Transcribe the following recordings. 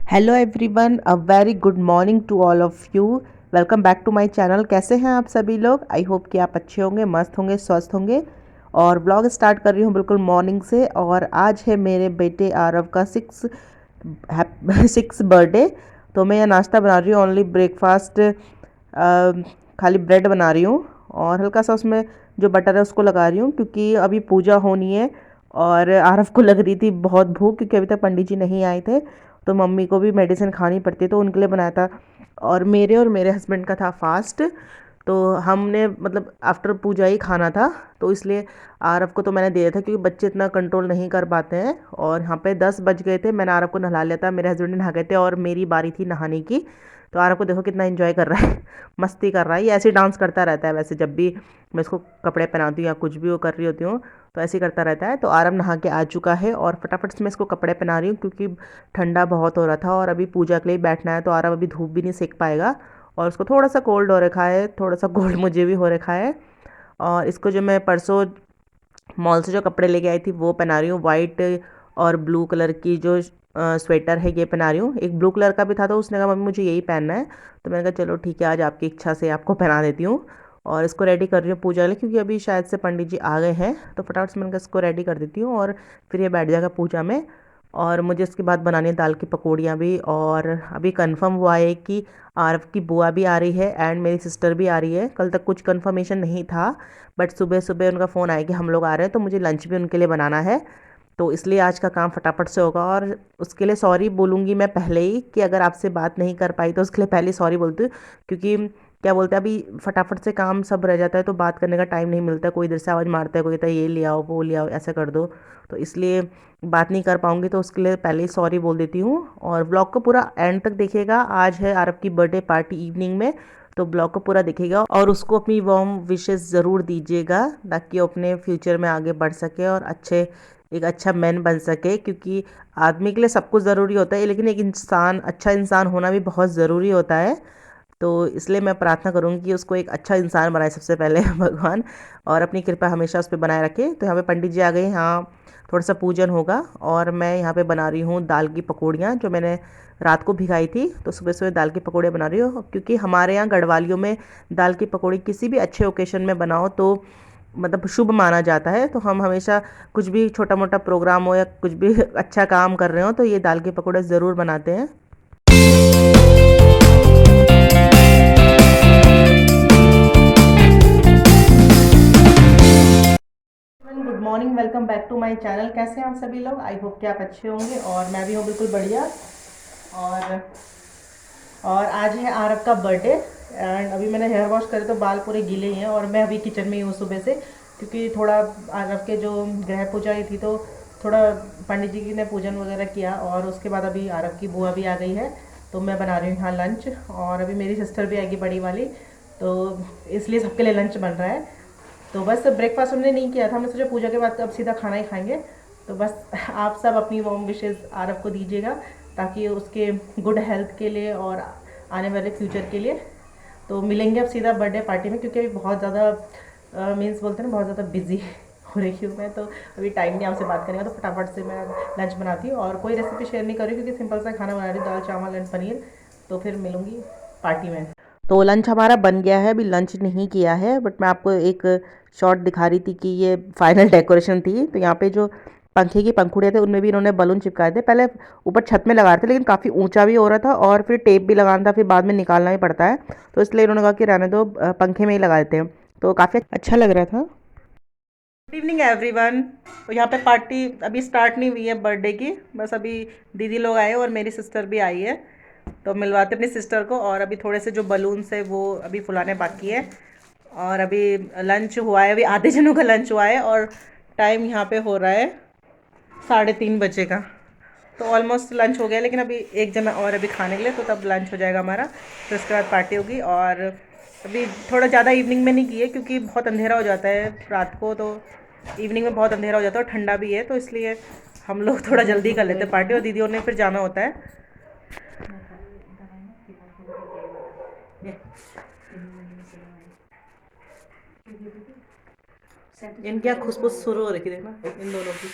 Hello everyone, a very good morning to all of you. Welcome back to my channel. कैसे हैं आप सभी लोग? आई होप कि आप अच्छे होंगे, मस्त होंगे, स्वस्थ होंगे। और ब्लॉग स्टार्ट कर रही हूँ बिल्कुल मॉर्निंग से। और आज है मेरे बेटे आरव का सिक्स बर्थडे। तो मैं यह नाश्ता बना रही हूँ, ओनली ब्रेकफास्ट। खाली ब्रेड बना रही हूँ और हल्का सा उसमें जो बटर है उसको लगा रही हूँ, क्योंकि अभी पूजा होनी है। और आरव को लग रही थी बहुत भूख, क्योंकि अभी तक पंडित जी नहीं आए थे। तो मम्मी को भी मेडिसिन खानी पड़ती है, तो उनके लिए बनाया था। और मेरे हस्बैंड का था फास्ट। तो हमने मतलब आफ्टर पूजा ही खाना था। तो इसलिए आरव को तो मैंने दे दिया था, क्योंकि बच्चे इतना कंट्रोल नहीं कर पाते हैं। और यहाँ पे 10 बज गए थे, मैंने आरव को नहला लिया था, मेरे हस्बैंड नहा गए थे और मेरी बारी थी नहाने की। तो आरव को देखो कितना एंजॉय कर रहा है मस्ती कर रहा है। ये ऐसे डांस करता रहता है वैसे, जब भी मैं इसको कपड़े पहनाती हूँ या कुछ भी वो कर रही होती हूँ, तो ऐसे ही करता रहता है। तो आरव नहा के आ चुका है और फटाफट से मैं इसको कपड़े पहना रही हूँ, क्योंकि ठंडा बहुत हो रहा था और अभी पूजा के लिए बैठना है। तो आरव अभी धूप भी नहीं सेक पाएगा। और उसको थोड़ा सा कोल्ड हो रखा है, थोड़ा सा कोल्ड मुझे भी हो रखा है। और इसको जो मैं परसों मॉल से जो कपड़े लेके आई थी वो पहना रही हूँ। वाइट और ब्लू कलर की जो स्वेटर है ये पहना रही हूँ। एक ब्लू कलर का भी था, तो उसने कहा मम्मी मुझे यही पहनना है। तो मैंने कहा चलो ठीक है, आज आपकी इच्छा से आपको पहना देती हूँ। और इसको रेडी कर रही हूँ पूजा के लिए, क्योंकि अभी शायद से पंडित जी आ गए हैं। तो फटाफट से मैंने कहा इसको रेडी कर देती हूँ और फिर ये बैठ जाएगा पूजा में। और मुझे इसके बाद बनानी है दाल की पकौड़ियाँ भी। और अभी कंफर्म हुआ है कि आरव की बुआ भी आ रही है एंड मेरी सिस्टर भी आ रही है। कल तक कुछ कंफर्मेशन नहीं था, बट सुबह सुबह उनका फ़ोन आया कि हम लोग आ रहे हैं, तो मुझे लंच भी उनके लिए बनाना है। तो इसलिए आज का काम फटाफट से होगा। और उसके लिए सॉरी बोलूँगी मैं पहले ही, कि अगर आपसे बात नहीं कर पाई तो उसके लिए पहले ही सॉरी बोलती हूँ। क्योंकि क्या बोलते हैं, अभी फटाफट से काम सब रह जाता है, तो बात करने का टाइम नहीं मिलता। कोई इधर से आवाज़ मारता है, कोई कहता है ये ले आओ वो ले आओ ऐसा कर दो। तो इसलिए बात नहीं कर पाऊँगी, तो उसके लिए पहले ही सॉरी बोल देती हूँ। और ब्लॉग को पूरा एंड तक देखिएगा। आज है आरव की बर्थडे पार्टी इवनिंग में, तो ब्लॉग को पूरा देखिएगा और उसको अपनी वार्म विशेस ज़रूर दीजिएगा, ताकि वो अपने फ्यूचर में आगे बढ़ सके और एक अच्छा मैन बन सके। क्योंकि आदमी के लिए सब कुछ ज़रूरी होता है, लेकिन एक अच्छा इंसान होना भी बहुत ज़रूरी होता है। तो इसलिए मैं प्रार्थना करूँगी कि उसको एक अच्छा इंसान बनाए सबसे पहले भगवान, और अपनी कृपा हमेशा उस पर बनाए रखे। तो यहाँ पे पंडित जी आ गए, यहाँ थोड़ा सा पूजन होगा। और मैं यहाँ पे बना रही हूँ दाल की पकौड़ियाँ, जो मैंने रात को भिगाई थी। तो सुबह सुबह दाल की पकौड़ियाँ बना रही हूँ, क्योंकि हमारे यहाँ गढ़वालियों में दाल की पकौड़ी किसी भी अच्छे ओकेशन में बनाओ तो मतलब शुभ माना जाता है। तो हम हमेशा कुछ भी छोटा मोटा प्रोग्राम हो या कुछ भी अच्छा काम कर रहे हो, तो ये दाल के पकौड़े ज़रूर बनाते हैं। Good morning, welcome back to my channel. कैसे हैं आप सभी लोग? आई होप कि आप अच्छे होंगे और मैं भी हूँ बिल्कुल बढ़िया। और और आज है आरव का बर्थडे। एंड अभी मैंने हेयर वॉश करे तो बाल पूरे गीले ही हैं, और मैं अभी किचन में ही हूँ सुबह से, क्योंकि थोड़ा आरव के जो गृह पूजा ही थी, तो थोड़ा पंडित जी ने पूजन वगैरह किया। और उसके बाद अभी आरव की बुआ भी आ गई है, तो मैं बना रही हूँ यहाँ लंच। और अभी मेरी सिस्टर भी आएगी बड़ी वाली, तो इसलिए सबके लिए लंच बन रहा है। तो बस ब्रेकफास्ट हमने नहीं किया था, हमने सोचा पूजा के बाद अब सीधा खाना ही खाएंगे। तो बस आप सब अपनी वार्म विशेज़ आरव को दीजिएगा, ताकि उसके गुड हेल्थ के लिए और आने वाले फ्यूचर के लिए। तो मिलेंगे अब सीधा बर्थडे पार्टी में, क्योंकि अभी बहुत ज़्यादा मीन्स बोलते हैं ना, बहुत ज़्यादा बिजी हो रही हूँ मैं। तो अभी टाइम नहीं आपसे बात करने का, तो फटाफट से मैं लंच बनाती हूँ। और कोई रेसिपी शेयर नहीं कर रही, क्योंकि सिंपल सा खाना बना रही हूँ, दाल चावल एंड पनीर। तो फिर मिलूँगी पार्टी में। तो लंच हमारा बन गया है, अभी लंच नहीं किया है, बट मैं आपको एक शॉट दिखा रही थी कि ये फाइनल डेकोरेशन थी। तो यहाँ पे जो पंखे की पंखुड़ियाँ थे, उनमें भी इन्होंने बलून चिपकाए थे। पहले ऊपर छत में लगा रहे थे, लेकिन काफ़ी ऊंचा भी हो रहा था और फिर टेप भी लगाना था, फिर बाद में निकालना ही पड़ता है। तो इसलिए इन्होंने कहा कि रहने दो, पंखे में ही लगा देते हैं। तो काफ़ी अच्छा लग रहा था। Good evening everyone. तो यहाँ पे पार्टी अभी स्टार्ट नहीं हुई है बर्थडे की, बस अभी दीदी लोग आए और मेरी सिस्टर भी आई है। तो मिलवाते अपनी सिस्टर को। और अभी थोड़े से जो बलून्स है वो अभी फुलाने बाकी है। और अभी लंच हुआ है, अभी आधे जनों का लंच हुआ है, और टाइम यहाँ पे हो रहा है 3:30 बजे का। तो ऑलमोस्ट लंच हो गया, लेकिन अभी एक जना और अभी खाने के लिए, तो तब लंच हो जाएगा हमारा। तो इसके बाद पार्टी होगी। और अभी थोड़ा ज़्यादा इवनिंग में नहीं की है, क्योंकि बहुत अंधेरा हो जाता है रात को। तो इवनिंग में बहुत अंधेरा हो जाता है और ठंडा भी है, तो इसलिए हम लोग थोड़ा जल्दी कर लेते हैं पार्टी। और दीदियों ने फिर जाना होता है। इनकी यहाँ खुशबू शुरू हो रही थी, देखना इन दोनों की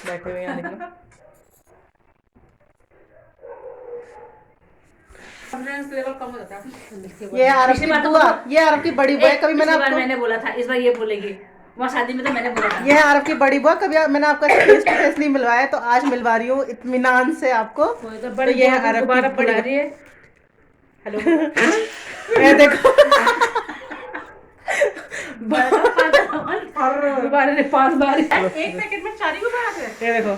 बैठे हुए यहाँ, देखना। कॉन्फिडेंस लेवल कम हो जाता है। ये आरव की बुआ, ये आरव की बड़ी बुआ है। कभी मैंने आपको मैंने बोला था, इस बार ये बोलेगी, वहाँ शादी में तो मैंने बोला था। ये आरव की बड़ी बुआ, कभी मैंने आपको फेस टू फेस नहीं मिलवाया, तो आज मिलवा रही हूँ इत्मीनान से आपको। तो ये है आरव की बड़ी, हेलो ये देखो एक पैकेट में 4 ही गुब्बारे थे। ये देखो,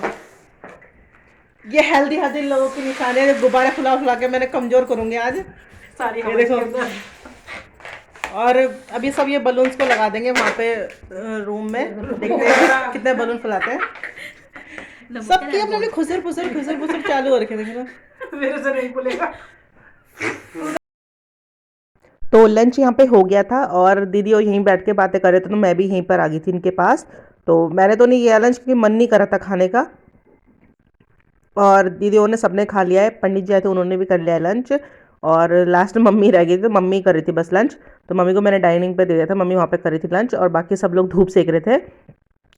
ये हेल्दी हेल्दी लोगों की निशानी है। गुब्बारे फुला फुला के मैंने कमजोर करूंगी आज सारी। ये देखो, और अभी सब ये बलून्स को लगा देंगे वहाँ पे रूम में। देखते हैं कितने बलून फुलाते हैं। सबकी अपने अपने खुसर फुसर चालू हो रखे, देखो मेरे से नहीं खुलेगा। तो लंच यहाँ पे हो गया था और दीदी और यहीं बैठ के बातें कर रहे थे, तो मैं भी यहीं पर आ गई थी इनके पास। तो मैंने तो नहीं किया लंच क्योंकि मन नहीं कर रहा था खाने का, और दीदियों ने सबने खा लिया है। पंडित जी आए थे, उन्होंने भी कर लिया है लंच, और लास्ट में मम्मी रह गई थी, तो मम्मी कर रही थी बस लंच। तो मम्मी को मैंने डाइनिंग पे दे दिया था, मम्मी वहाँ पे कर रही थी लंच, और बाकी सब लोग धूप सेक रहे थे।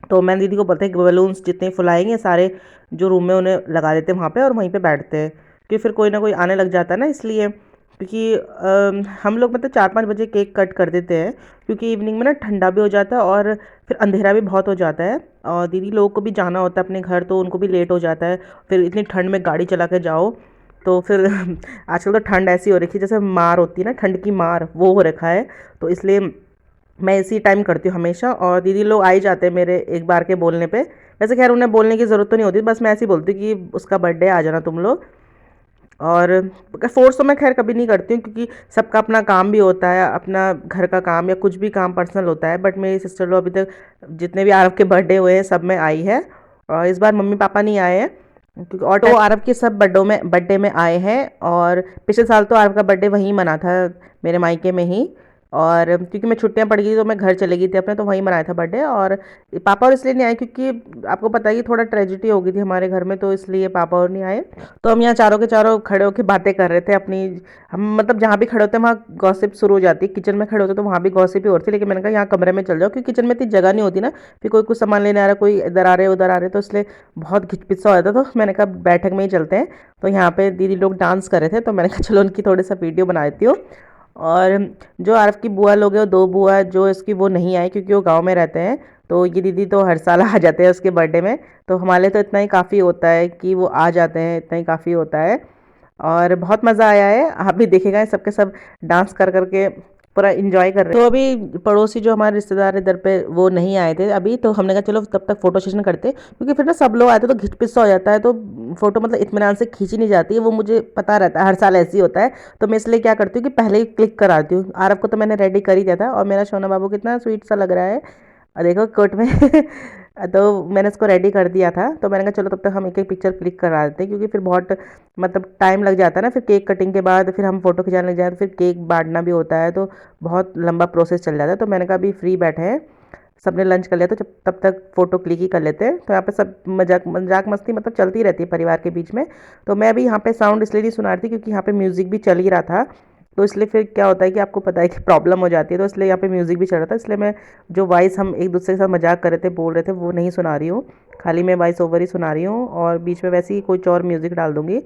तो मैंने दीदी को बोलते कि बलून्स जितने फुलाएंगे सारे जो रूम में उन्हें लगा देते हैं वहाँ पे, और वहीं पे बैठते हैं, क्योंकि फिर कोई ना कोई आने लग जाता है ना, इसलिए। क्योंकि हम लोग मतलब 4-5 बजे केक कट कर देते हैं, क्योंकि इवनिंग में ना ठंडा भी हो जाता है और फिर अंधेरा भी बहुत हो जाता है, और दीदी लोगों को भी जाना होता है अपने घर, तो उनको भी लेट हो जाता है। फिर इतनी ठंड में गाड़ी चला के जाओ, तो फिर आजकल तो ठंड ऐसी हो रखी है जैसे मार होती है ना, ठंड की मार, वो हो रखा है। तो इसलिए मैं इसी टाइम करती हूँ हमेशा, और दीदी लोग आ ही जाते हैं मेरे एक बार के बोलने पे। वैसे खैर उन्हें बोलने की ज़रूरत तो नहीं होती, बस मैं ऐसे ही बोलती हूँ कि उसका बर्थडे आ जाना तुम लोग। और फोर्स तो मैं खैर कभी नहीं करती हूँ, क्योंकि सबका अपना काम भी होता है, अपना घर का काम या कुछ भी काम पर्सनल होता है। बट मेरी सिस्टर लोग अभी तक जितने भी आरव के बर्थडे हुए हैं सब में आई है, और इस बार मम्मी पापा नहीं आए हैं, क्योंकि और तो आरव के सब बर्थडे में आए हैं। और पिछले साल तो आरव का बर्थडे वहीं मना था, मेरे मायके में ही। और क्योंकि मैं छुट्टियां पड़ गई थी तो मैं घर चली गई थी अपने, तो वहीं मनाया था बर्थडे। और पापा और इसलिए नहीं आए क्योंकि आपको पता है कि थोड़ा ट्रेजिडी हो गई थी हमारे घर में, तो इसलिए पापा और नहीं आए। तो हम यहाँ चारों के चारों खड़े होकर बातें कर रहे थे अपनी। हम मतलब जहाँ भी खड़े होते हैं वहाँ गॉसिप शुरू हो जाती है। किचन में खड़े होते तो वहाँ भी गॉसिप ही हो रही थी, लेकिन मैंने कहा यहाँ कमरे में चल जाओ, क्योंकि किचन में इतनी जगह नहीं होती ना, फिर कोई कुछ सामान लेने आ रहा है, कोई इधर आ रहे उधर आ रहे, तो इसलिए बहुत घिचपिचा हो जाता। तो मैंने कहा बैठक में ही चलते हैं। तो यहाँ पे दीदी लोग डांस कर रहे थे, तो मैंने कहा चलो उनकी थोड़ी सा वीडियो बना देती हूँ। और जो आरव की बुआ लोग हैं, वो 2 बुआ जो इसकी वो नहीं आई क्योंकि वो गांव में रहते हैं। तो ये दीदी तो हर साल आ जाते हैं उसके बर्थडे में, तो हमारे लिए तो इतना ही काफ़ी होता है कि वो आ जाते हैं, इतना ही काफ़ी होता है। और बहुत मज़ा आया है, आप भी देखेगा सबके सब डांस कर करके पूरा इंजॉय कर रहे हैं। तो अभी पड़ोसी जो हमारे रिश्तेदार इधर पे वो नहीं आए थे अभी, तो हमने कहा चलो तब तक फोटो सेशन करते, क्योंकि फिर ना सब लोग आए थे तो घिचपिचा हो जाता है, तो फोटो मतलब इत्मीनान से खींची नहीं जाती है। वो मुझे पता रहता है हर साल ऐसे ही होता है, तो मैं इसलिए क्या करती हूँ कि पहले ही क्लिक कराती हूँ। आरव को तो मैंने रेडी कर ही दिया था, और मेरा सोना बाबू कितना स्वीट सा लग रहा है, और देखो कोट में तो मैंने इसको रेडी कर दिया था। तो मैंने कहा चलो तब तक हम एक एक पिक्चर क्लिक करा देते हैं, क्योंकि फिर बहुत मतलब टाइम लग जाता है ना, फिर केक कटिंग के बाद फिर हम फोटो खिंचाने लग जाए तो फिर केक बांटना भी होता है, तो बहुत लंबा प्रोसेस चल जाता है। तो मैंने कहा अभी फ्री बैठे हैं, सबने लंच कर लिया, तो जब तब तक फ़ोटो क्लिक ही कर लेते हैं। तो यहाँ पे सब मजाक मजाक मस्ती मतलब चलती रहती है परिवार के बीच में। तो मैं अभी यहाँ पे साउंड इसलिए नहीं सुना रही थी क्योंकि यहाँ पे म्यूज़िक भी चल ही रहा था, तो इसलिए फिर क्या होता है कि आपको पता है कि प्रॉब्लम हो जाती है, तो इसलिए यहाँ पे म्यूज़िक भी चल रहा था, इसलिए मैं जो वॉइस हम एक दूसरे के साथ मजाक कर रहे थे, बोल रहे थे, वो नहीं सुना रही हूँ, खाली मैं वॉइस ओवर ही सुना रही हूँ, और बीच में वैसे ही कुछ और म्यूज़िक डाल दूँगी।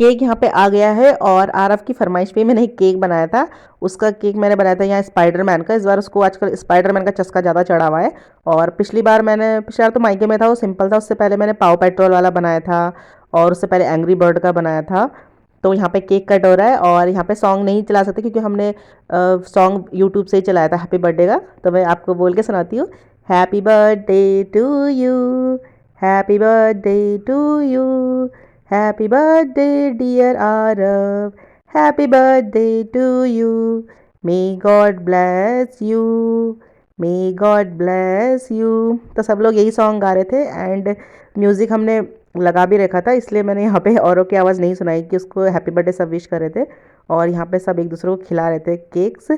केक यहाँ पे आ गया है और आरव की फरमाइश पे मैंने एक केक बनाया था। उसका केक मैंने बनाया था यहाँ स्पाइडरमैन का। इस बार उसको आजकल स्पाइडरमैन का चस्का ज़्यादा चढ़ा हुआ है। और पिछली बार तो मायके में था, वो सिंपल था। उससे पहले मैंने पाव पेट्रोल वाला बनाया था और उससे पहले एंग्री बर्ड का बनाया था। तो यहाँ पे केक कट हो रहा है और यहाँ पे सॉन्ग नहीं चला सकते क्योंकि हमने सॉन्ग यूट्यूब से ही चलाया था हैप्पी बर्थडे का। तो मैं आपको बोल के सुनाती हूँ। Happy birthday to you, happy birthday to you, happy birthday dear Aarav, happy birthday to you, may God bless you, may God bless you. तो सब लोग यही सॉन्ग गा रहे थे एंड म्यूज़िक हमने लगा भी रखा था, इसलिए मैंने यहाँ पे औरों की आवाज़ नहीं सुनाई कि उसको हैप्पी बर्थडे सब विश कर रहे थे। और यहाँ पे सब एक दूसरे को खिला रहे थे केक्स।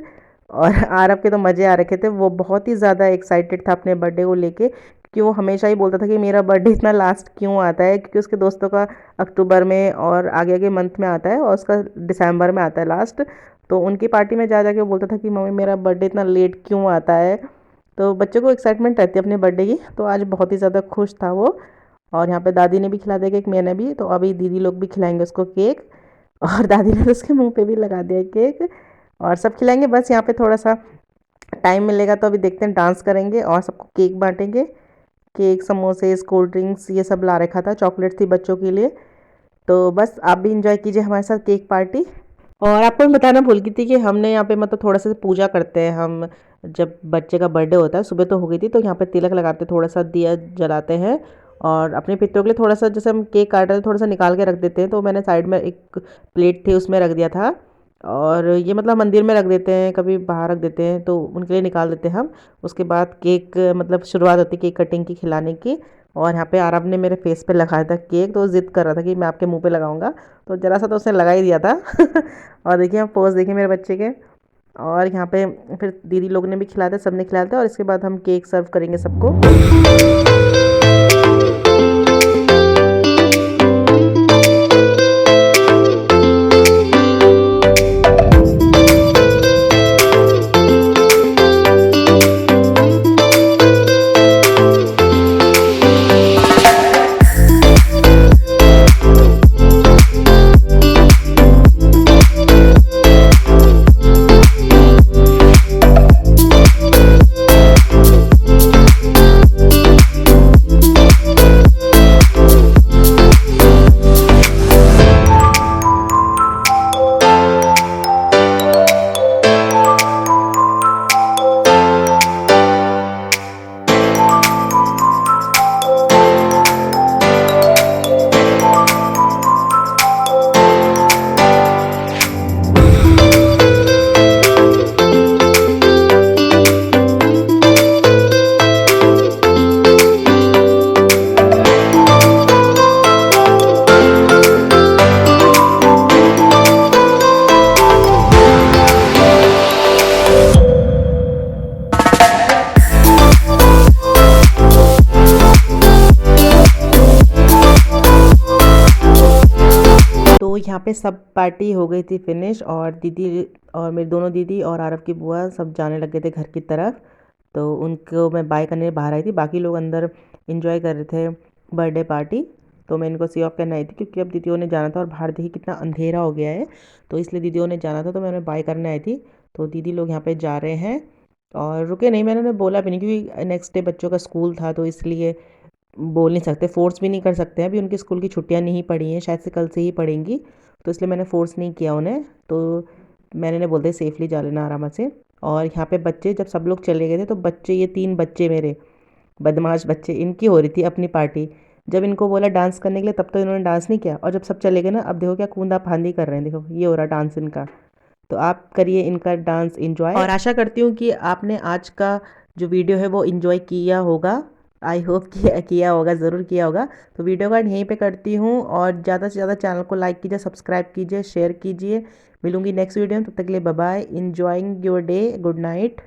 और आरव के तो मज़े आ रखे थे, वो बहुत ही ज़्यादा एक्साइटेड था अपने बर्थडे को लेके, क्योंकि वो हमेशा ही बोलता था कि मेरा बर्थडे इतना लास्ट क्यों आता है, क्योंकि उसके दोस्तों का अक्टूबर में और आगे आगे मंथ में आता है और उसका दिसंबर में आता है लास्ट। तो उनकी पार्टी में जा जाके वो बोलता था कि मम्मी मेरा बर्थडे इतना लेट क्यों आता है। तो बच्चों को एक्साइटमेंट रहती है अपने बर्थडे की। तो आज बहुत ही ज़्यादा खुश था वो। और यहाँ पे दादी ने भी खिला दिया केक, मैंने भी। तो अभी दीदी लोग भी खिलाएंगे उसको केक और दादी ने तो उसके मुंह पे भी लगा दिया केक। और सब खिलाएंगे, बस यहाँ पे थोड़ा सा टाइम मिलेगा तो अभी देखते हैं, डांस करेंगे और सबको केक बांटेंगे। केक, समोसे, कोल्ड ड्रिंक्स ये सब ला रखा था, चॉकलेट थी बच्चों के लिए। तो बस आप भी इंजॉय कीजिए हमारे साथ केक पार्टी। और आपको मैं बताना भूल गई थी कि हमने यहाँ पे मतलब थोड़ा सा पूजा करते हैं हम। जब बच्चे का बर्थडे होता है, सुबह तो हो गई थी, तो यहाँ पे तिलक लगाते, थोड़ा सा दिया जलाते हैं और अपने पितरों के लिए थोड़ा सा, जैसे हम केक काट रहे थे थोड़ा सा निकाल के रख देते हैं। तो मैंने साइड में एक प्लेट थी उसमें रख दिया था। और ये मतलब मंदिर में रख देते हैं, कभी बाहर रख देते हैं, तो उनके लिए निकाल देते हैं हम। उसके बाद केक मतलब शुरुआत होती है केक कटिंग की, खिलाने की। और यहाँ पे आरव ने मेरे फेस पे लगाया था केक, तो वो जिद कर रहा था कि मैं आपके मुंह पे लगाऊंगा। तो ज़रा सा तो उसने लगा ही दिया था। और देखिए आप पोज देखिए मेरे बच्चे के। और यहाँ पे फिर दीदी लोग ने भी खिलाया था, सब ने खिलाया था। और इसके बाद हम केक सर्व करेंगे सबको। तो यहाँ पे सब पार्टी हो गई थी फिनिश और दीदी और मेरी दोनों दीदी और आरव की बुआ सब जाने लगे थे घर की तरफ। तो उनको मैं बाय करने बाहर आई थी, बाकी लोग अंदर एंजॉय कर रहे थे बर्थडे पार्टी। तो मैं इनको सी ऑफ करने आई थी क्योंकि अब दीदियों ने जाना था और बाहर देखिए कितना अंधेरा हो गया है। तो इसलिए दीदियों ने जाना था, तो मैं उन्हें बाय करने आई थी। तो दीदी लोग यहाँ पे जा रहे हैं और रुके नहीं, मैंने उन्हें बोला भी नहीं क्योंकि नेक्स्ट डे बच्चों का स्कूल था, तो इसलिए बोल नहीं सकते, फोर्स भी नहीं कर सकते हैं। अभी उनकी स्कूल की छुट्टियां नहीं पड़ी हैं, शायद से कल से ही पड़ेंगी। तो इसलिए मैंने फोर्स नहीं किया उन्हें। तो मैंने उन्हें बोलते सेफली जा लेना आराम से। और यहाँ पे बच्चे जब सब लोग चले गए थे, तो बच्चे, ये 3 बच्चे मेरे बदमाश बच्चे, इनकी हो रही थी अपनी पार्टी। जब इनको बोला डांस करने के लिए तब तो इन्होंने डांस नहीं किया, और जब सब चले गए ना, अब देखो क्या कूदा फांदी कर रहे हैं। देखो ये हो रहा डांस इनका। तो आप करिए इनका डांस इंजॉय। और आशा करती हूँ कि आपने आज का जो वीडियो है वो इंजॉय किया होगा। आई होप किया होगा, ज़रूर किया होगा। तो वीडियो का यहीं पे करती हूँ और ज़्यादा से ज़्यादा चैनल को लाइक कीजिए, सब्सक्राइब कीजिए, शेयर कीजिए। मिलूंगी नेक्स्ट वीडियो में, तब तक के लिए bye bye. Enjoying your day, good night.